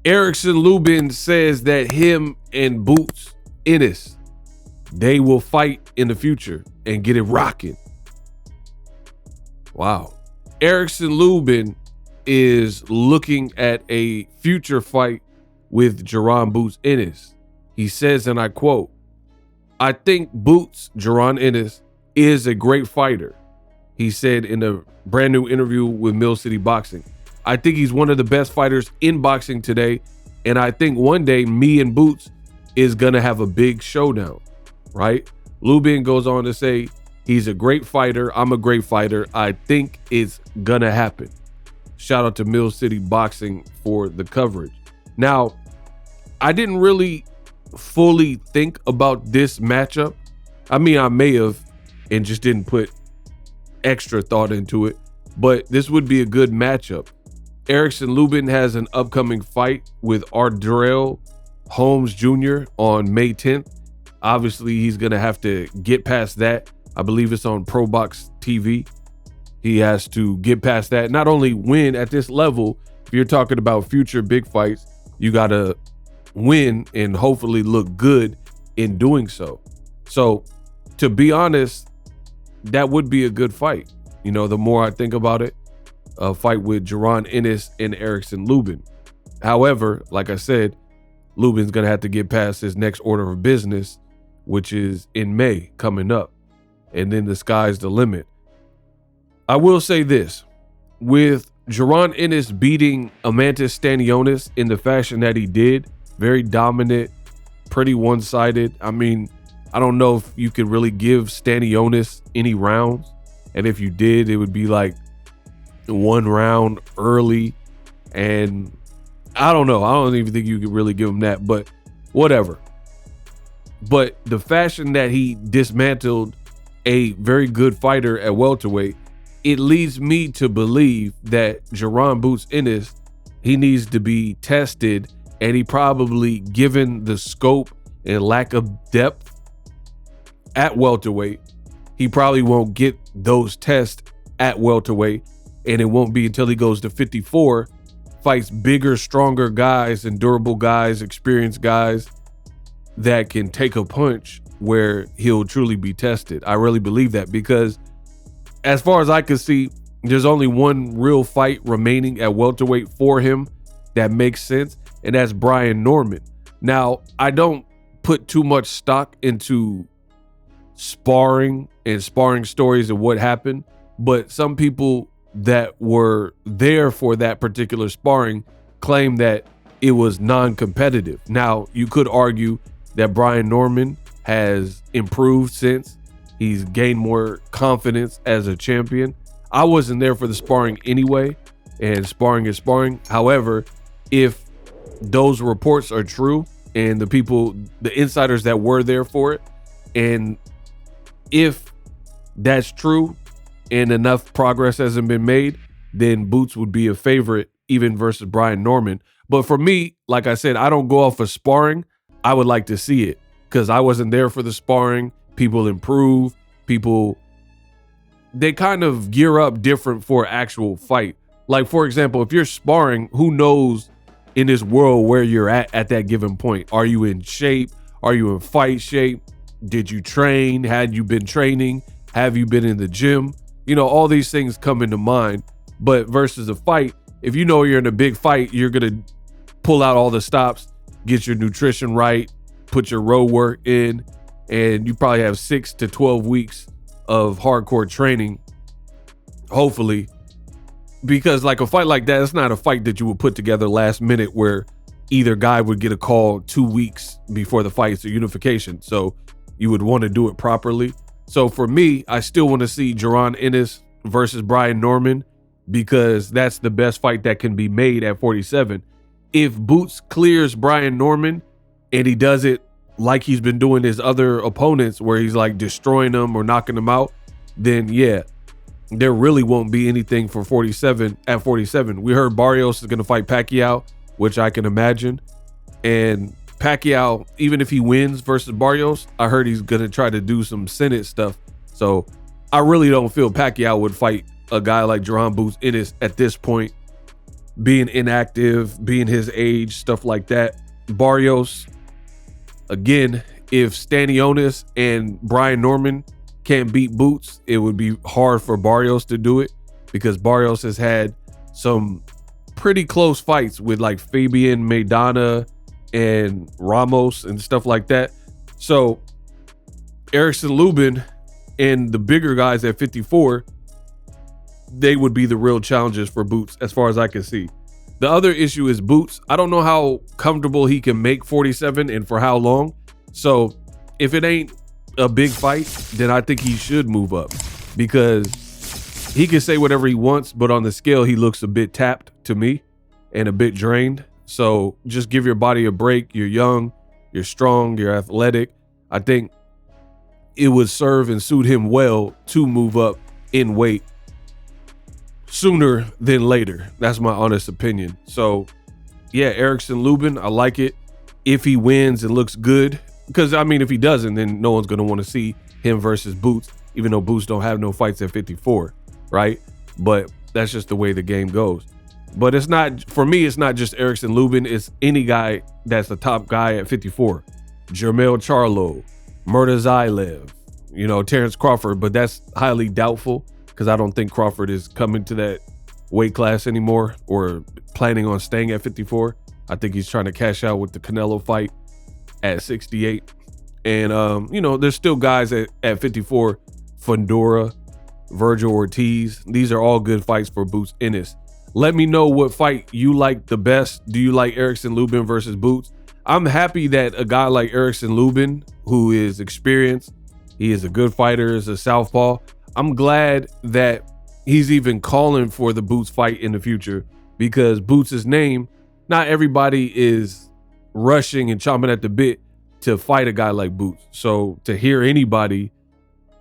Erickson Lubin says that him and Boots Ennis, they will fight in the future and get it rocking. Wow. Erickson Lubin is looking at a future fight with Jaron Boots Ennis. He says, and I quote, "I think Boots, Jaron Ennis, is a great fighter." He said in a brand new interview with Mill City Boxing. "I think he's one of the best fighters in boxing today. And I think one day me and Boots is going to have a big showdown," right? Lubin goes on to say, "He's a great fighter. I'm a great fighter. I think it's going to happen." Shout out to Mill City Boxing for the coverage. Now, I didn't really fully think about this matchup. I mean, I may have and just didn't put extra thought into it, but this would be a good matchup. Erickson Lubin has an upcoming fight with Ardrell Holmes Jr. on May 10th. Obviously, he's going to have to get past that. I believe it's on Pro Box TV. He has to get past that. Not only win at this level, if you're talking about future big fights, you got to win and hopefully look good in doing so. So, to be honest, that would be a good fight. You know, the more I think about it, a fight with Jaron Ennis and Erickson Lubin. However, like I said, Lubin's going to have to get past his next order of business, which is in May coming up. And then the sky's the limit. I will say this, with Jaron Ennis beating Amantis Stanionis in the fashion that he did, very dominant, pretty one-sided. I mean, I don't know if you could really give Stanionis any rounds. And if you did, it would be like one round early. And I don't know. I don't even think you could really give him that, but whatever. But the fashion that he dismantled a very good fighter at welterweight, it leads me to believe that Jaron Boots Ennis, he needs to be tested, and he probably, given the scope and lack of depth at welterweight, he probably won't get those tests at welterweight, and it won't be until he goes to 54, fights bigger, stronger guys and durable guys, experienced guys that can take a punch, where he'll truly be tested. I really believe that, because as far as I can see, there's only one real fight remaining at welterweight for him that makes sense, and that's Brian Norman. Now, I don't put too much stock into sparring and sparring stories of what happened, but some people that were there for that particular sparring claim that it was non-competitive. Now, you could argue that Brian Norman has improved since. He's gained more confidence as a champion. I wasn't there for the sparring anyway, and sparring is sparring. However, if those reports are true and the people, the insiders that were there for it, and if that's true and enough progress hasn't been made, then Boots would be a favorite even versus Brian Norman. But for me, like I said, I don't go off of sparring. I would like to see it because I wasn't there for the sparring. People improve. People, they kind of gear up different for actual fight. Like, for example, if you're sparring, who knows in this world where you're at that given point? Are you in shape? Are you in fight shape? Did you train? Had you been training? Have you been in the gym? You know, all these things come into mind. But versus a fight, if you know you're in a big fight, you're going to pull out all the stops, get your nutrition right, put your road work in, and you probably have 6 to 12 weeks of hardcore training, hopefully. Because like a fight like that, it's not a fight that you would put together last minute where either guy would get a call 2 weeks before the fight. It's a unification. So you would want to do it properly. So for me, I still want to see Jaron Ennis versus Brian Norman because that's the best fight that can be made at 47. If Boots clears Brian Norman and he does it like he's been doing his other opponents where he's like destroying them or knocking them out, then yeah, there really won't be anything for 47 at 47. We heard Barrios is going to fight Pacquiao, which I can imagine. And Pacquiao, even if he wins versus Barrios, I heard he's going to try to do some Senate stuff. So I really don't feel Pacquiao would fight a guy like Jaron Boots Ennis at this point. being inactive, being his age, stuff like that. Barrios, again, if Stanionis and Brian Norman can't beat Boots, it would be hard for Barrios to do it, because Barrios has had some pretty close fights with like Fabian Maidana and Ramos and stuff like that. So Erickson, Lubin, and the bigger guys at 54, they would be the real challengers for Boots as far as I can see. The other issue is Boots. I don't know how comfortable he can make 47 and for how long. So if it ain't a big fight, then I think he should move up, because he can say whatever he wants, but on the scale, he looks a bit tapped to me and a bit drained. So just give your body a break. You're young, you're strong, you're athletic. I think it would serve and suit him well to move up in weight sooner than later. That's my honest opinion. So yeah, Erickson, Lubin, I like it. If he wins and looks good, because I mean, if he doesn't, then no one's going to want to see him versus Boots, even though Boots don't have no fights at 54, right? But that's just the way the game goes. But it's not, for me, it's not just Erickson, Lubin. It's any guy that's the top guy at 54. Jermell Charlo, Murtazaev, Terrence Crawford, but that's highly doubtful, because I don't think Crawford is coming to that weight class anymore or planning on staying at 54. I think he's trying to cash out with the Canelo fight at 68. And, there's still guys at 54, Fundora, Virgil Ortiz. These are all good fights for Boots Ennis. Let me know what fight you like the best. Do you like Erickson, Lubin versus Boots? I'm happy that a guy like Erickson, Lubin, who is experienced, he is a good fighter, is a southpaw. I'm glad that he's even calling for the Boots fight in the future, because Boots' name, not everybody is rushing and chomping at the bit to fight a guy like Boots. So to hear anybody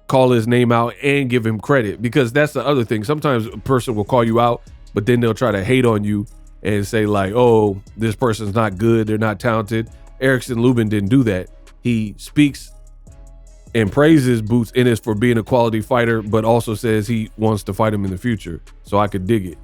call his name out and give him credit, because that's the other thing. Sometimes a person will call you out, but then they'll try to hate on you and say like, oh, this person's not good, they're not talented. Erickson, Lubin didn't do that. He speaks and praises Boots Ennis for being a quality fighter, but also says he wants to fight him in the future. So I could dig it.